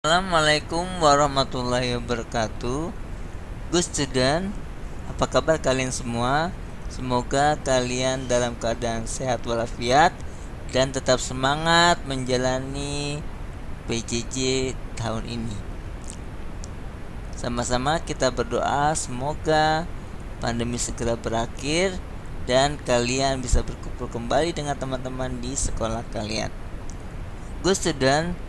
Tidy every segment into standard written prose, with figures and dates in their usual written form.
Assalamualaikum warahmatullahi wabarakatuh. Good student, apa kabar kalian semua? Semoga kalian dalam keadaan sehat walafiat dan tetap semangat menjalani PJJ tahun ini. Sama-sama kita berdoa semoga pandemi segera berakhir dan kalian bisa berkumpul kembali dengan teman-teman di sekolah kalian. Good student,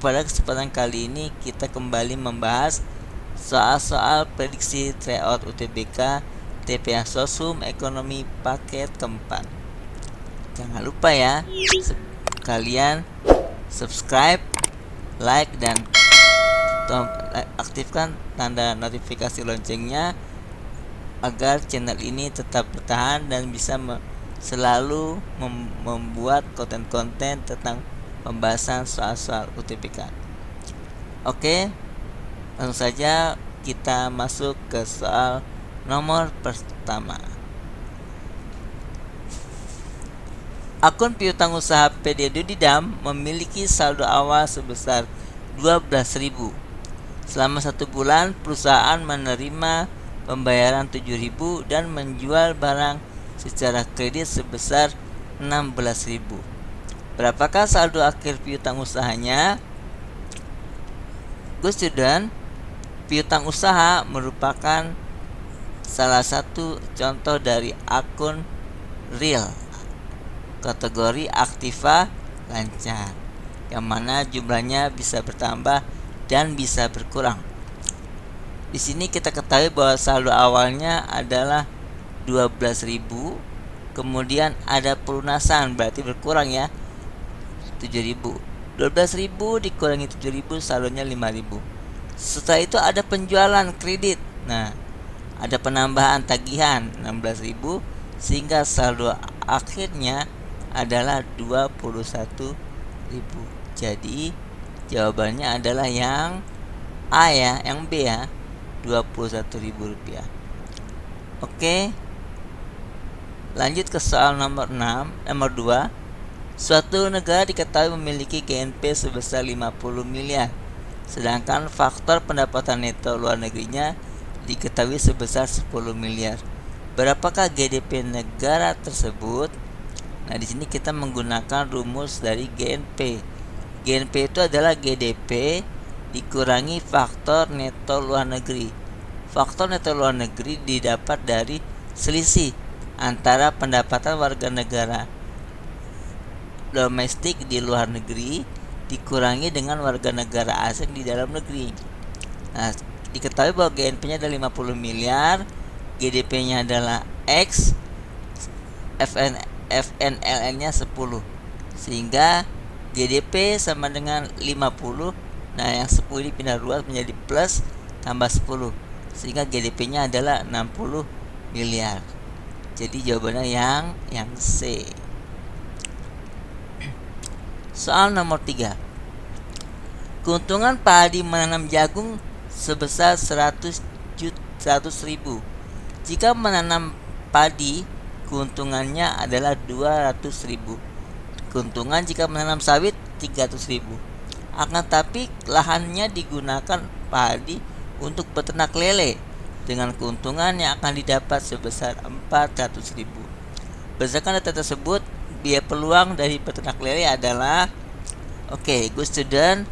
pada kesempatan kali ini kita kembali membahas soal-soal prediksi tryout UTBK TPA Sosum Ekonomi paket keempat. Jangan lupa ya, kalian subscribe, like, dan aktifkan tanda notifikasi loncengnya agar channel ini tetap bertahan dan bisa selalu membuat konten-konten tentang pembahasan soal-soal UTBK. Oke, langsung saja kita masuk ke soal nomor pertama. Akun piutang usaha PD Dudidam memiliki saldo awal sebesar 12.000. Selama 1 bulan perusahaan menerima pembayaran 7.000 dan menjual barang secara kredit sebesar 16.000. Berapakah saldo akhir piutang usahanya? Good student, piutang usaha merupakan salah satu contoh dari akun real kategori aktiva lancar, yang mana jumlahnya bisa bertambah dan bisa berkurang. Di sini kita ketahui bahwa saldo awalnya adalah 12.000, kemudian ada pelunasan berarti berkurang ya, 7.000. 12.000 dikurangi 7.000 saldonya 5.000. Setelah itu ada penjualan kredit. Nah, ada penambahan tagihan 16.000 sehingga saldo akhirnya adalah 21.000. Jadi jawabannya adalah yang A ya, yang B ya, Rp21.000. Oke. Lanjut ke soal nomor 2. Suatu negara diketahui memiliki GNP sebesar 50 miliar, sedangkan faktor pendapatan neto luar negerinya diketahui sebesar 10 miliar. Berapakah GDP negara tersebut? Nah, di sini kita menggunakan rumus dari GNP. GNP itu adalah GDP dikurangi faktor neto luar negeri. Faktor neto luar negeri didapat dari selisih antara pendapatan warga negara domestik di luar negeri dikurangi dengan warga negara asing di dalam negeri. Nah, diketahui bahwa GNP-nya adalah 50 miliar, GDP-nya adalah X, FNLN-nya 10. Sehingga GDP sama dengan 50. Nah, yang 10 ini pindah ruas menjadi plus tambah 10. Sehingga GDP-nya adalah 60 miliar. Jadi jawabannya yang C. Soal nomor 3. Keuntungan padi menanam jagung sebesar 100.000. Jika menanam padi, keuntungannya adalah 200.000. Keuntungan jika menanam sawit 300.000. Akan tapi lahannya digunakan padi untuk peternak lele dengan keuntungan yang akan didapat sebesar 400.000. Berdasarkan data tersebut, biaya peluang dari peternak lele adalah good student,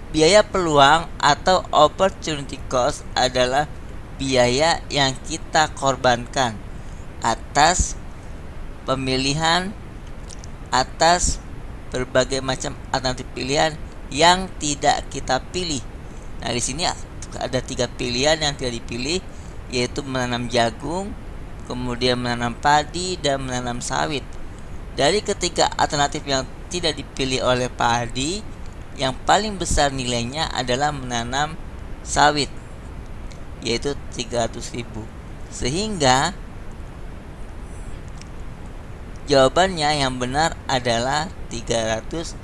biaya peluang atau opportunity cost adalah biaya yang kita korbankan atas pemilihan atas berbagai macam alternatif pilihan yang tidak kita pilih. Nah, di sini ada 3 pilihan yang tidak dipilih, yaitu menanam jagung, kemudian menanam padi, dan menanam sawit. Dari ketiga alternatif yang tidak dipilih oleh padi, yang paling besar nilainya adalah menanam sawit, yaitu 300.000. Sehingga jawabannya yang benar adalah 300.000.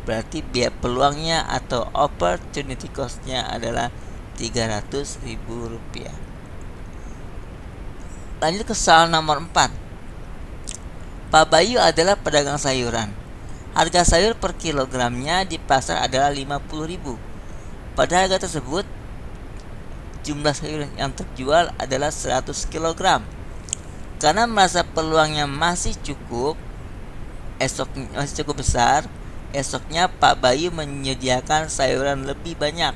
Berarti biaya peluangnya atau opportunity cost-nya adalah Rp300.000. Lanjut ke soal nomor 4. Pak Bayu adalah pedagang sayuran. Harga sayur per kilogramnya di pasar adalah 50.000. Pada harga tersebut, jumlah sayur yang terjual adalah 100 kg. Karena merasa peluangnya masih cukup besar, esoknya Pak Bayu menyediakan sayuran lebih banyak.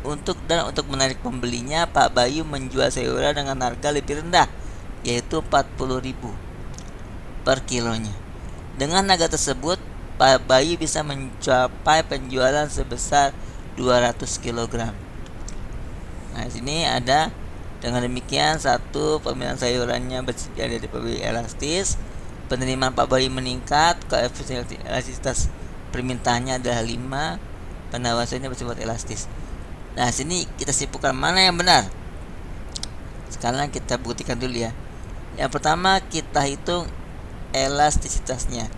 Untuk menarik pembelinya, Pak Bayu menjual sayuran dengan harga lebih rendah, yaitu 40.000 per kilonya. Dengan harga tersebut, Pak Bayu bisa mencapai penjualan sebesar 200 kg. Nah, di sini ada, dengan demikian, satu, pemilihan sayurannya bersedia dari pembeli elastis, penerimaan Pak Bayu meningkat, koefisien elastisitas permintaannya adalah 5, penawarannya bersifat elastis. Nah, sini kita simpulkan mana yang benar. Sekarang kita buktikan dulu ya. Yang pertama, kita hitung elastisitasnya.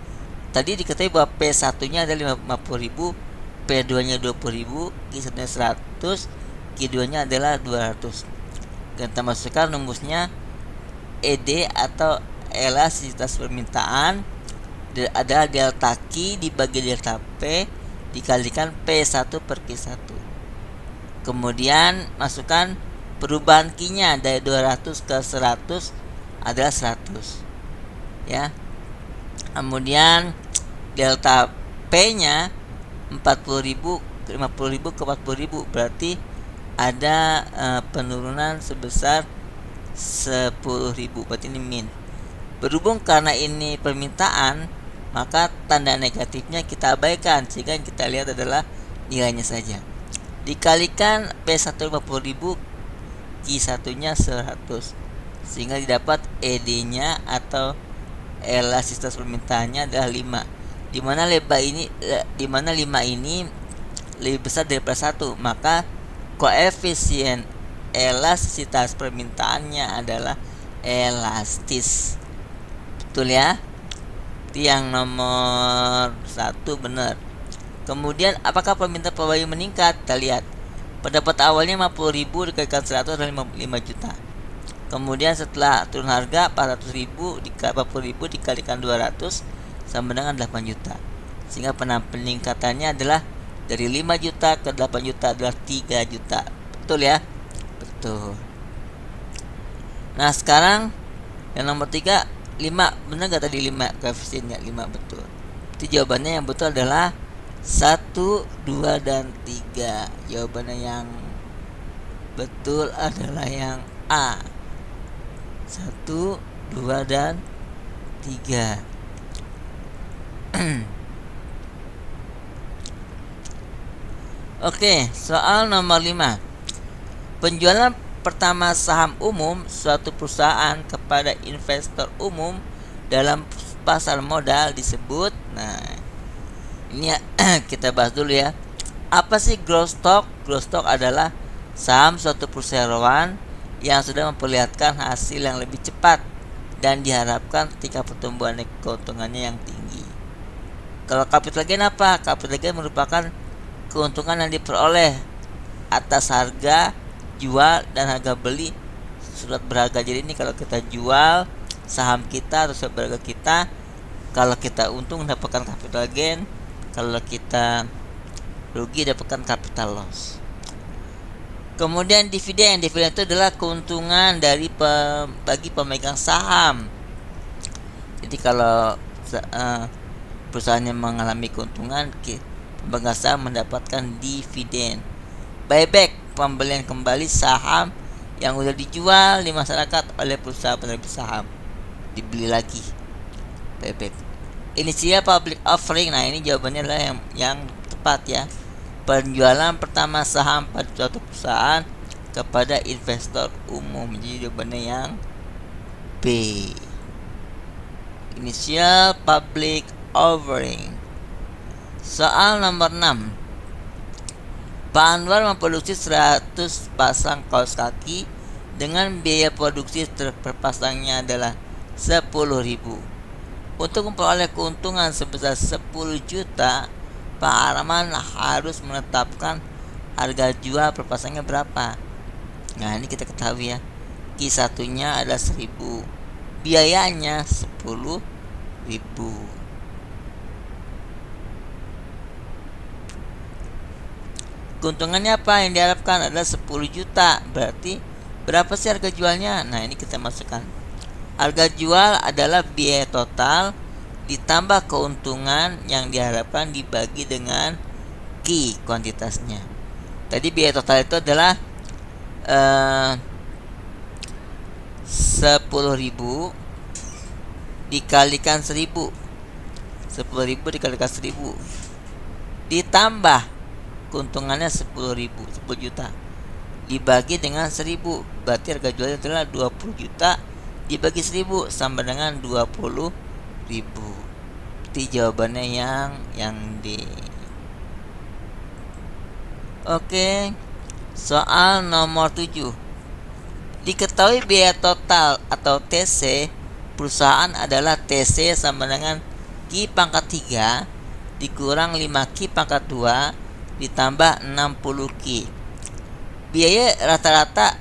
Tadi diketahui bahwa P1-nya ada 50.000, P2-nya 20.000, Q1-nya 100, Q2-nya adalah 200. Kita masukkan rumusnya ED atau elastisitas permintaan adalah delta Q dibagi delta P dikalikan P1 per Q1. Kemudian masukkan perubahan Q-nya dari 200 ke 100 adalah 100. Ya. Kemudian delta P-nya 50.000 ke 40.000, berarti ada penurunan sebesar 10.000, berarti ini min. Berhubung karena ini permintaan, maka tanda negatifnya kita abaikan, sehingga yang kita lihat adalah nilainya saja. Dikalikan P1 50.000, Q1-nya 100, sehingga didapat ED-nya atau elastisitas permintaannya adalah 5. Di mana 5 ini lebih besar daripada 1, maka koefisien elastisitas permintaannya adalah elastis. Betul ya? Itu yang nomor 1 benar. Kemudian apakah permintaan Pak Bayu meningkat? Kita lihat. Pendapat awalnya 50.000 dikalikan 100 adalah 5 juta. Kemudian setelah turun harga 40.000 dikalikan 200 sama dengan 8 juta. Sehingga peningkatannya adalah dari 5 juta ke 8 juta adalah 3 juta. Betul ya? Betul. Nah, sekarang yang nomor 3, 5. Benar gak tadi 5 koefisiennya? 5 betul. Itu jawabannya yang betul adalah 1, 2, dan 3. Jawabannya yang betul adalah yang A. 1, 2, dan 3. Oke, soal nomor 5. Penjualan pertama saham umum suatu perusahaan kepada investor umum dalam pasar modal disebut. Nah, ini ya, kita bahas dulu ya. Apa sih growth stock? Growth stock adalah saham suatu perusahaan yang sudah memperlihatkan hasil yang lebih cepat dan diharapkan ketika pertumbuhan keuntungannya yang tinggi. Kalau capital gain apa? Capital gain merupakan keuntungan yang diperoleh atas harga jual dan harga beli surat berharga. Jadi ini kalau kita jual saham kita atau surat berharga kita, kalau kita untung dapatkan capital gain, kalau kita rugi dapatkan capital loss. Kemudian dividen itu adalah keuntungan dari bagi pemegang saham. Jadi kalau perusahaan yang mengalami keuntungan, pemegang saham mendapatkan dividen. Buyback, pembelian kembali saham yang sudah dijual di masyarakat oleh perusahaan penerbit saham, dibeli lagi. Buyback. Initial public offering, nah ini jawabannya adalah yang tepat ya. Penjualan pertama saham pada suatu perusahaan kepada investor umum. Jadi jawabannya yang B. Initial public offering. Soal nomor 6. Pak Anwar memproduksi 100 pasang kaos kaki dengan biaya produksi per pasangnya adalah 10.000. Untuk memperoleh keuntungan sebesar 10 juta, Pak Arman harus menetapkan harga jual per pasangnya berapa. Nah, ini kita ketahui ya. Q1-nya adalah 1.000, biayanya 10.000. Keuntungannya apa? Yang diharapkan adalah 10 juta. Berarti berapa sih harga jualnya? Nah, ini kita masukkan. Harga jual adalah biaya total ditambah keuntungan yang diharapkan dibagi dengan Q kuantitasnya. Tadi biaya total itu adalah 10.000 dikalikan 1000. 10.000 dikalikan 1000 ditambah keuntungannya 10.000, 10 juta dibagi dengan 1000. Berarti harga jualnya adalah 20 juta dibagi 1000 sama dengan 20.000. Jadi jawabannya yang D. Oke, soal nomor 7. Diketahui biaya total atau TC perusahaan adalah TC sama dengan Q pangkat 3 dikurang 5Q pangkat 2 ditambah 60Q. Biaya rata-rata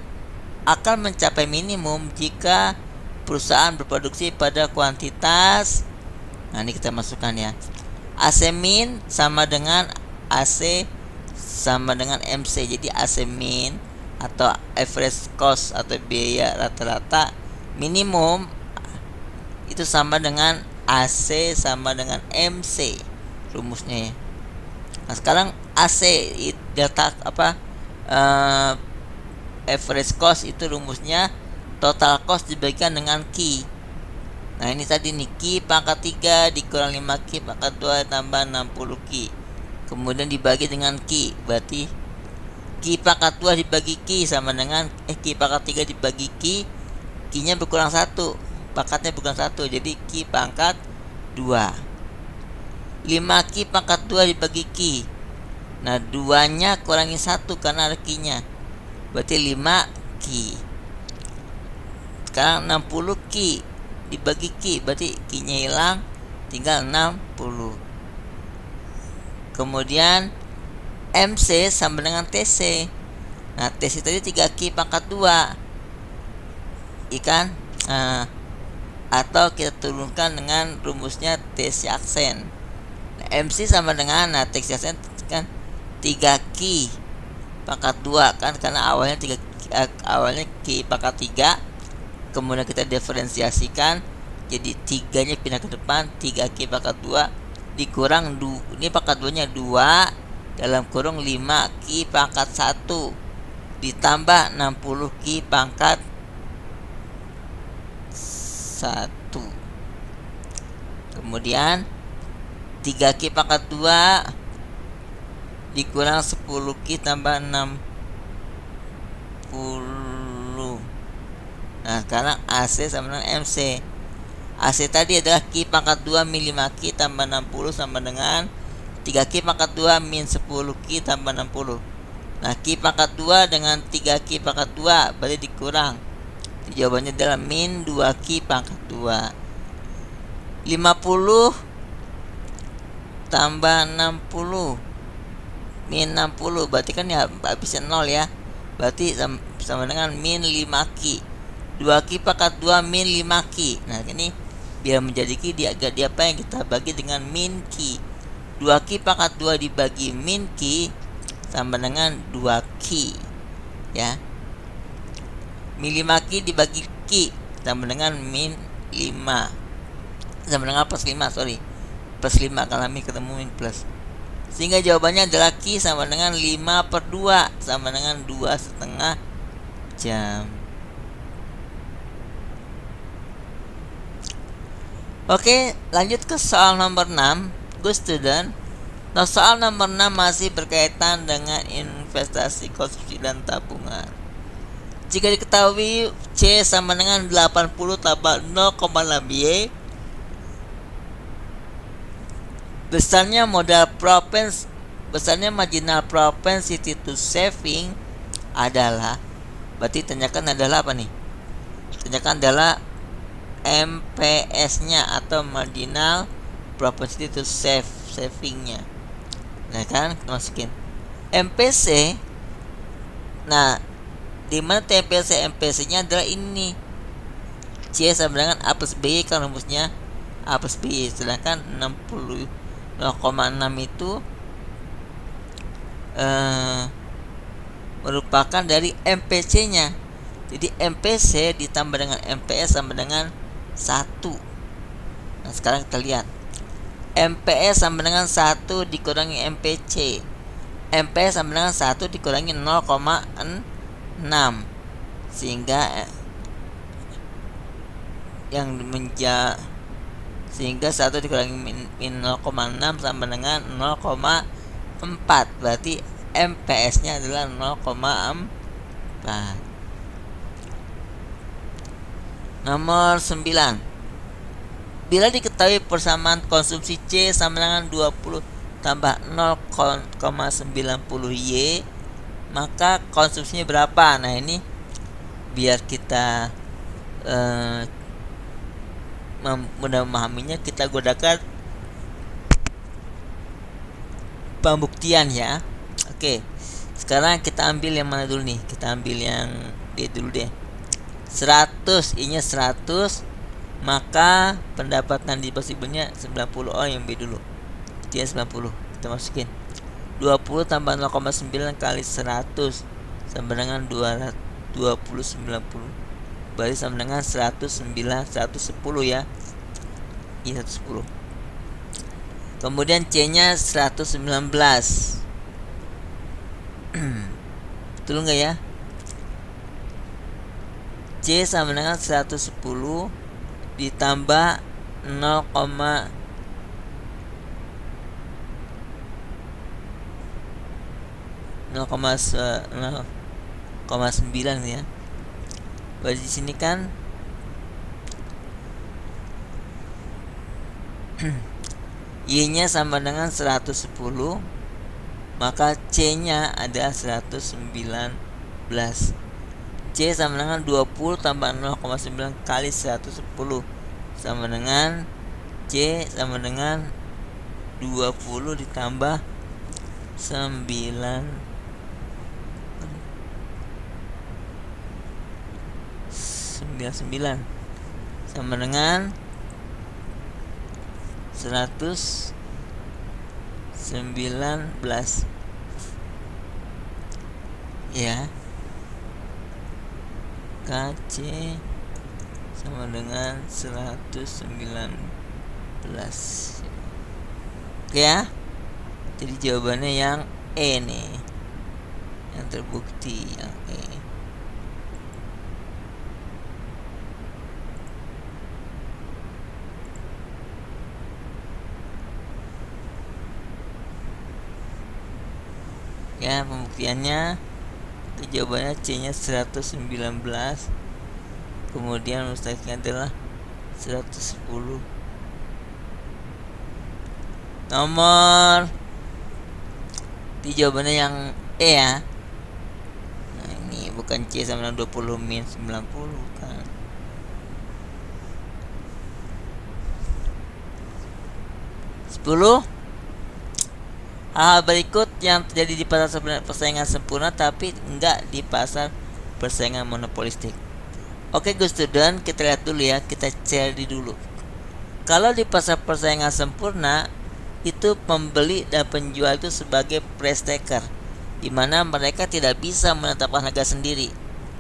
akan mencapai minimum jika perusahaan berproduksi pada kuantitas. Nah, ini kita masukkan ya. AC min sama dengan AC sama dengan MC. Jadi AC min atau average cost atau biaya rata-rata minimum itu sama dengan AC sama dengan MC rumusnya ya. Nah, sekarang AC delta average cost itu rumusnya total cost dibagikan dengan Q. Nah, ini tadi nih Q pangkat 3 dikurang 5Q pangkat 2 tambah 60Q. Kemudian dibagi dengan Q. Berarti Q pangkat 2 dibagi Q sama dengan Q pangkat 3 dibagi Q. Q-nya berkurang 1. Pangkatnya berkurang 1. Jadi Q pangkat 2. 5Q pangkat 2 dibagi Q. Nah, 2-nya kurangi 1 karena ada Q-nya. Berarti 5Q. Sekarang 60Q dibagi Q. Berarti Q-nya hilang, tinggal 60. Kemudian MC sama dengan TC. Nah, TC tadi 3Q pangkat 2 ikan. Atau kita turunkan dengan rumusnya TC aksen. Nah, MC sama dengan TC aksen kan 3Q pangkat 2 kan, karena awalnya awalnya Q pangkat 3, kemudian kita diferensiasikan jadi 3-nya pindah ke depan, 3Q pangkat 2 dikurang ini pangkat 2-nya 2 dalam kurung 5Q pangkat 1 ditambah 60Q pangkat 1. Kemudian 3Q pangkat 2 dikurang 10Q tambah 60. Nah, sekarang AC sama dengan MC. AC tadi adalah Q pangkat 2 min 5Q tambah 60 sama dengan 3Q pangkat 2 min 10Q tambah 60. Nah, Q pangkat 2 dengan 3Q pangkat 2 berarti dikurang. Jadi jawabannya adalah min 2Q pangkat 2. 50 tambah 60 min 60 berarti kan ya habisnya 0 ya. Berarti sama dengan min 5Q. 2Q pangkat 2 min 5Q. Nah, ini biar menjadi Q dia apa yang kita bagi dengan min Q. 2Q pangkat 2 dibagi min Q sama dengan 2Q ya. Min 5Q dibagi Q sama dengan min 5 sama dengan plus 5, sorry, plus 5 kalau min ketemu min plus, sehingga jawabannya adalah Q sama dengan 5/2 sama dengan 2,5 jam. Oke, lanjut ke soal nomor 6. Good student. Nah, soal nomor 6 masih berkaitan dengan investasi, konsumsi, dan tabungan. Jika diketahui C sama dengan 80 tambah 0,6 Y, besarnya marginal propensity to saving adalah, berarti tanyakan adalah apa nih? Tanyakan adalah MPS-nya atau marginal propensity to saving-nya. Nah, kan kita masukin MPC. Nah, di mana MPC-nya adalah ini. C sama dengan A plus B kan rumusnya A plus B, sedangkan 0,6 itu merupakan dari MPC nya. Jadi MPC ditambah dengan MPS sama dengan 1. Nah sekarang kita lihat, MPS sama dengan 1 dikurangi MPC, MPS sama dengan 1 dikurangi 0,6, sehingga sehingga 1 dikurangi min 0,6 sama dengan 0,4, berarti MPS nya adalah 0,4. Nomor 9, bila diketahui persamaan konsumsi C sama dengan 20 tambah 0,90 Y, maka konsumsinya berapa? Nah ini biar kita mudah memahaminya, kita gunakan pembuktian ya. Oke, sekarang kita ambil yang mana dulu nih? Kita ambil yang D dulu deh. 100, I nya 100, maka pendapatan disposibelnya 90. Oh yang B dulu, dia 90, kita masukin 20 tambah 0,9 kali 100 sama dengan 290, berarti sama dengan 110 ya. Ini 110. Kemudian C nya 119. Betul nggak ya? C sama dengan 110 ditambah 0,9 ya. Berarti di sini kan Y-nya sama dengan 110, maka C-nya adalah 119. C sama dengan 20 tambah 0,9 kali 110 sama dengan C sama dengan 20 ditambah 99 sama dengan 119 ya. KC sama dengan 119. Oke ya. Jadi jawabannya yang E nih, yang terbukti yang E. Ya, pembuktiannya itu jawabannya C nya 119, kemudian mustahilnya adalah 110. Nomor di jawabannya yang E ya. Nah ini bukan C sama dengan 20 min 90, bukan. Hal berikut yang terjadi di pasar persaingan sempurna tapi enggak di pasar persaingan monopolistik. Oke good student, kita lihat dulu ya, kita cari dulu. Kalau di pasar persaingan sempurna itu pembeli dan penjual itu sebagai price taker, di mana mereka tidak bisa menetapkan harga sendiri,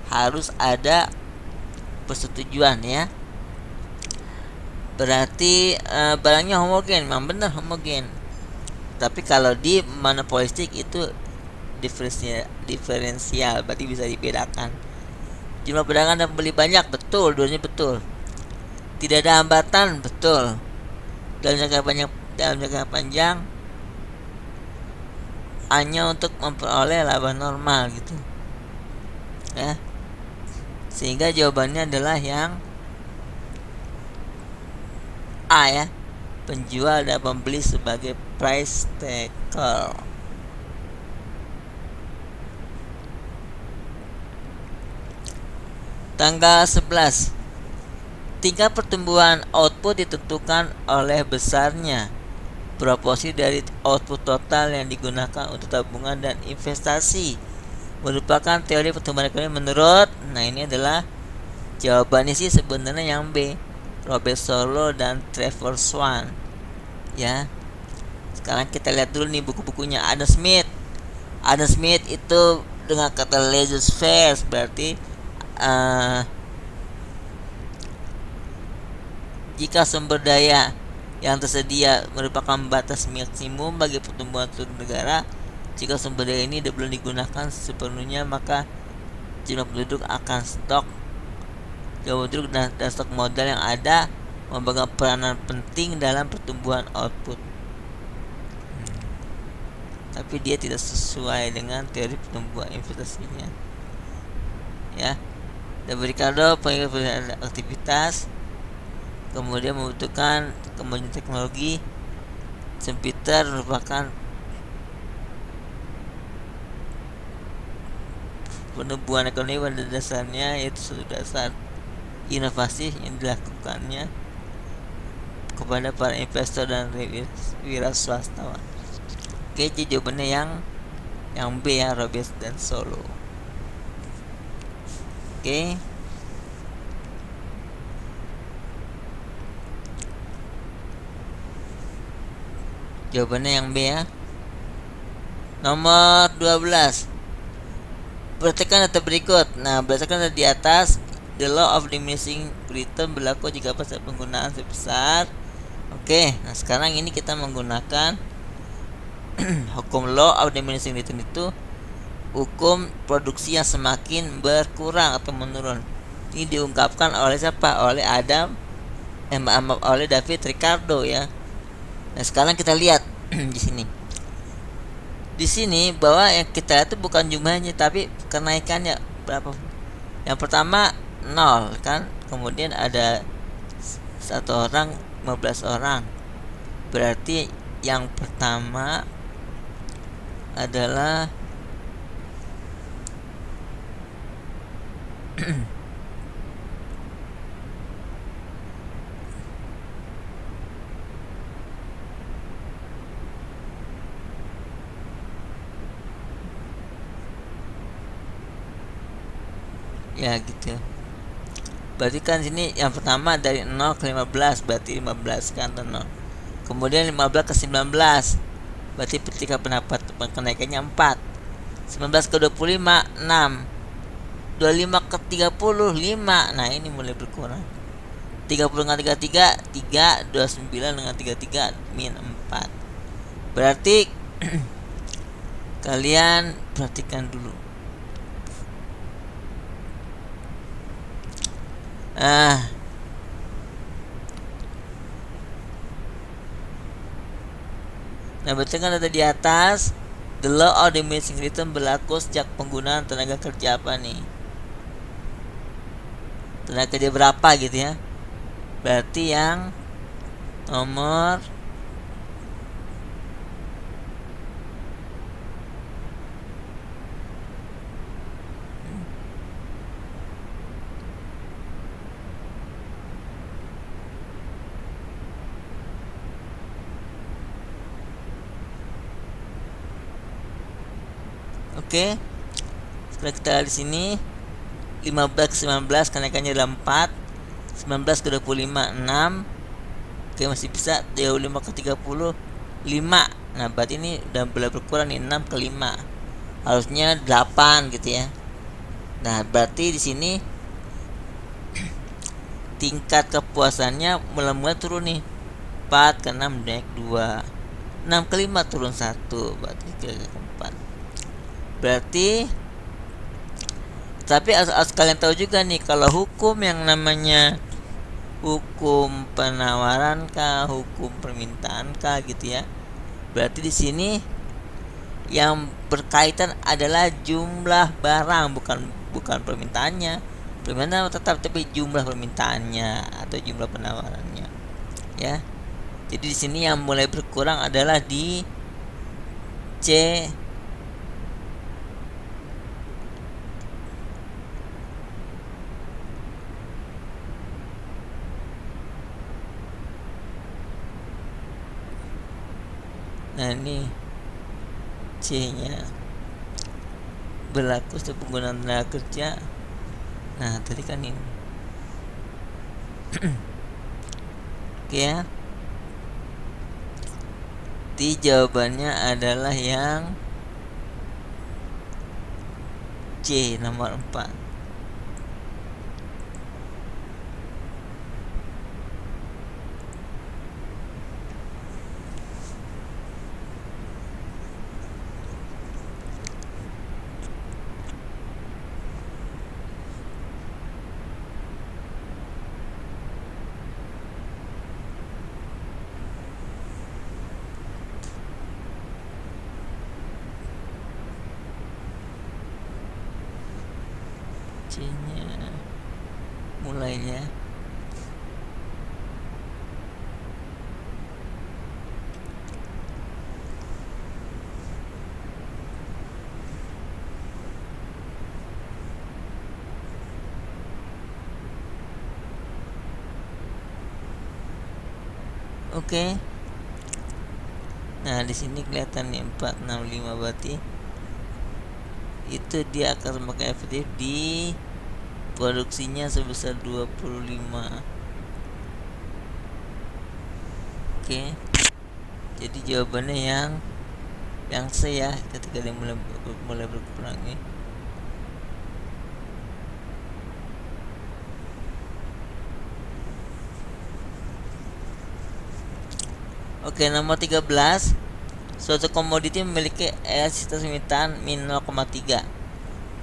harus ada persetujuan ya. Berarti barangnya homogen, memang benar homogen. Tapi kalau di monopolistik itu diferensial, berarti bisa dibedakan. Jumlah pedagang dan pembeli banyak, betul, dua-duanya betul. Tidak ada hambatan, betul. Dalam jangka panjang hanya untuk memperoleh laba normal gitu. Ya. Sehingga jawabannya adalah yang A ya. Penjual dan pembeli sebagai price taker. Tanggal 11. Tingkat pertumbuhan output ditentukan oleh besarnya proporsi dari output total yang digunakan untuk tabungan dan investasi. Merupakan teori pertumbuhan ekonomi menurut, nah ini adalah Jawabannya sih sebenarnya yang B, Robert Solow dan Trevor Swan. Ya, sekarang kita lihat dulu nih buku-bukunya Adam Smith. Adam Smith itu dengan kata laissez-faire berarti jika sumber daya yang tersedia merupakan batas maksimum bagi pertumbuhan seluruh negara, jika sumber daya ini belum digunakan sepenuhnya, maka jumlah penduduk akan jumlah penduduk dan stok modal yang ada memegang peranan penting dalam pertumbuhan output. Tapi dia tidak sesuai dengan teori pertumbuhan investasinya. Ya, dan Ricardo pengen aktivitas, kemudian membutuhkan kemajuan teknologi. Peter merupakan penubuhan ekonomi pada dasarnya, yaitu suatu dasar inovasi yang dilakukannya kepada para investor dan wira swastawan. Oke, jadi jawabannya yang B ya, Robert dan Solow. Oke. Jawabannya yang B ya. Nomor 12. Perhatikan data berikut. Nah, berdasarkan data di atas, the law of diminishing return berlaku jika pasar penggunaan sebesar. Oke, nah sekarang ini kita menggunakan hukum law of diminishing return itu hukum produksi yang semakin berkurang atau menurun. Ini diungkapkan oleh siapa? Oleh oleh David Ricardo ya. Nah, sekarang kita lihat di sini. Di sini bahwa yang kita lihat itu bukan jumlahnya tapi kenaikannya berapa. Yang pertama 0 kan, kemudian ada 1 orang, 15 orang. Berarti yang pertama adalah ya gitu. Berarti kan sini yang pertama dari 0 ke 15 berarti 15 kan, 0. Kemudian 15 ke 19 berarti ketika pendapat kenaikannya 4. 19 ke 25 6. 25 ke 35. Nah, ini mulai berkurang. 30 dengan 33 3, 29 dengan 33 min 4. Berarti kalian perhatikan dulu. Nah, berdasarkan data di atas, the law of diminishing return berlaku sejak penggunaan tenaga kerja apa nih? Tenaga kerja berapa gitu ya? Berarti yang nomor Oke. Sekarang kita lihat di sini 15 ke 19 kenaikannya adalah 4. 19 ke 25 6. Oke, masih bisa. 25 ke 30 5. Nah, berarti ini udah mulai berkurang nih, 6 ke 5. Harusnya 8 gitu ya. Nah, berarti di sini tingkat kepuasannya mulai turun nih. 4 ke 6 naik 2. 6 ke 5 turun 1, berarti ke 4. Berarti tapi harus kalian tahu juga nih, kalau hukum yang namanya hukum penawaran kah, hukum permintaan kah gitu ya. Berarti di sini yang berkaitan adalah jumlah barang, bukan permintaannya. Permintaan tetap, tapi jumlah permintaannya atau jumlah penawarannya. Ya. Jadi di sini yang mulai berkurang adalah di C. Nah, ini C-nya berlaku setiap penggunaan tenaga kerja. Nah, tadi kan ini Oke ya. Jadi jawabannya adalah yang C, nomor 4. C-nya mulainya. Oke. Nah, di sini kelihatan nih 465, berarti itu dia akan semakin efektif di produksinya sebesar 25. Oke. Jadi jawabannya yang C ya, ketika dia mulai berkurang ya. Oke, nomor 13. Suatu komoditi memiliki elastisitas permintaan min 0,3.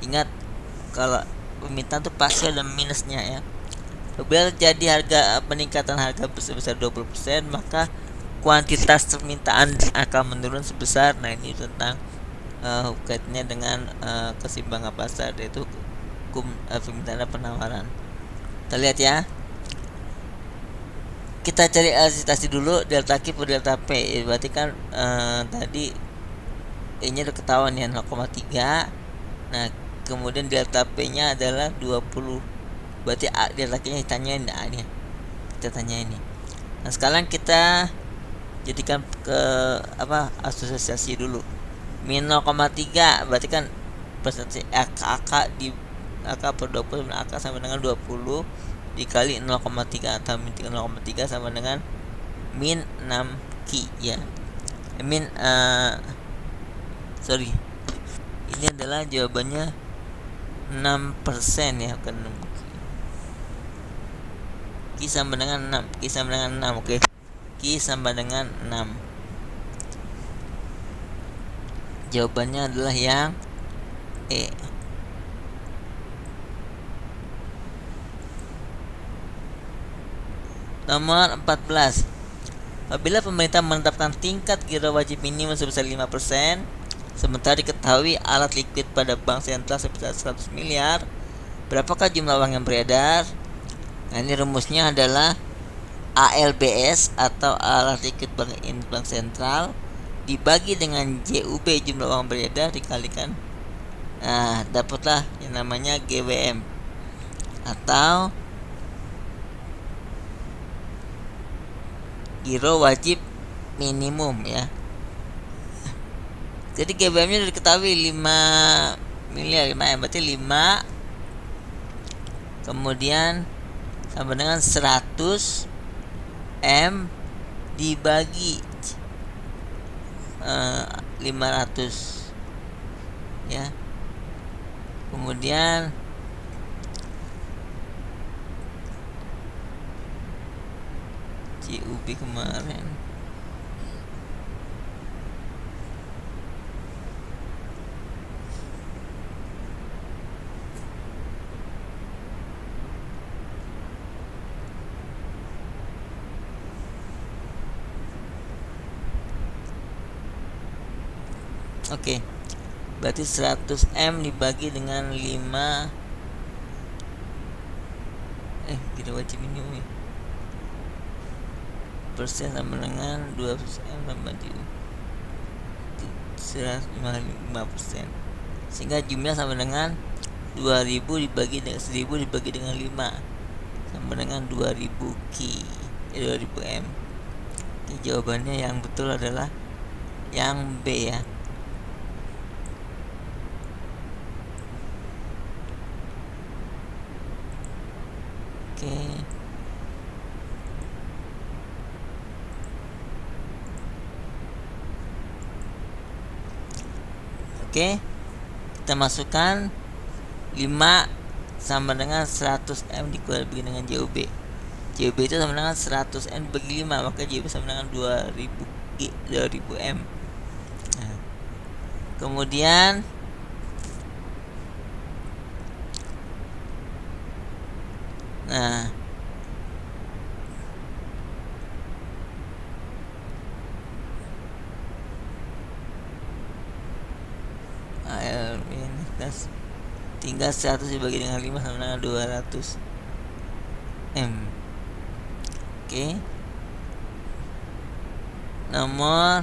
Ingat, kalau permintaan itu pasti ada minusnya ya. Apabila terjadi peningkatan harga sebesar 20%, maka kuantitas permintaan akan menurun sebesar, nah ini tentang kaitannya dengan keseimbangan pasar, yaitu hukum permintaan dan penawaran. Kita lihat ya. Kita cari elastisitas dulu, delta Q per delta P. Berarti kan tadi E nya udah ketahuan ya 0,3. Nah, kemudian delta P nya adalah 20. Berarti delta Q nya ditanyain ini. Kita tanya ini. Nah, sekarang kita jadikan ke asosiasi dulu. Min 0,3 berarti kan persentase AK di AK per 20 AK sama dengan 20 dikali 0,3 atau min 0,3 sama dengan min 6 Ki ya. Sorry, ini adalah jawabannya 6% ya, bukan 6 Ki sama dengan 6. Ki sama dengan 6. Oke. Ki sama dengan 6. Jawabannya adalah yang E. Nomor 14. Apabila pemerintah menetapkan tingkat giro wajib minimum sebesar 5%, sementara diketahui alat likuid pada bank sentral sebesar 100 miliar, berapakah jumlah uang yang beredar? Nah, ini rumusnya adalah ALBS atau alat likuid bank sentral dibagi dengan JUB jumlah uang beredar dikalikan. Nah, dapatlah yang namanya GWM atau giro wajib minimum ya. Jadi GBM nya sudah diketahui 5 miliar, 5 M, berarti 5 kemudian sama dengan 100 M dibagi 500 ya. Kemudian CUB kemarin oke. Berarti 100 M dibagi dengan 5 kita wajib minimum ya. Persen sama dengan 2% tambah 105%, sehingga jumlah sama dengan 2000 dibagi dengan 1000 dibagi dengan 5 sama dengan 2000 Ki 2000 M. Jadi jawabannya yang betul adalah yang B ya. Oke. Oke, kita masukkan 5 sama dengan 100M dibagi dengan JOB. JOB itu sama dengan 100M bagi 5, maka JOB sama dengan 2000M. Nah, kemudian tinggal 100 dibagi dengan 5 sama dengan 200M. Oke. Nomor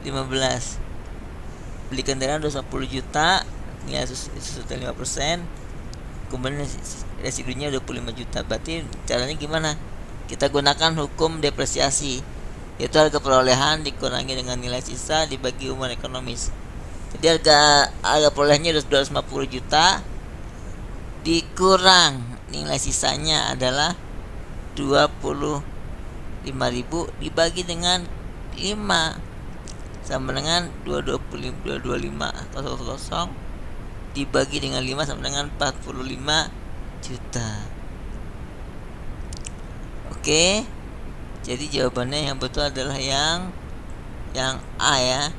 15. Beli kendaraan 10 juta, nilai sudah 5%, kemudian residunya 25 juta. Berarti caranya gimana? Kita gunakan hukum depresiasi, yaitu harga perolehan dikurangi dengan nilai sisa dibagi umur ekonomis. Jadi harga perolehannya 250 juta dikurang nilai sisanya adalah 25.000 dibagi dengan 5 sama dengan 225.000 dibagi dengan 5 sama dengan 45 juta. Oke. Jadi jawabannya yang betul adalah yang A ya.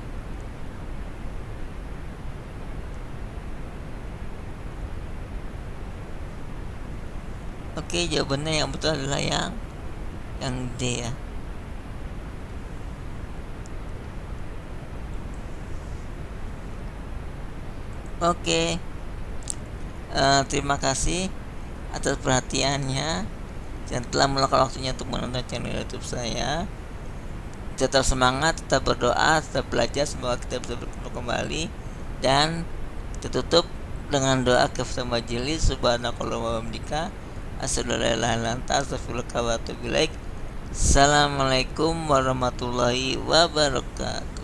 Oke, jawabannya yang betul adalah yang D ya. Oke. Terima kasih atas perhatiannya dan telah meluangkan waktunya untuk menonton channel YouTube saya. Tetap semangat, tetap berdoa, tetap belajar. Semoga kita bisa bertemu kembali. Dan tertutup dengan doa kepada majelis. Subhanakallahumma wa bihamdika asyhadu an la ilaha illa anta astaghfiruka wa atubu ilaik. Assalamualaikum warahmatullahi wabarakatuh.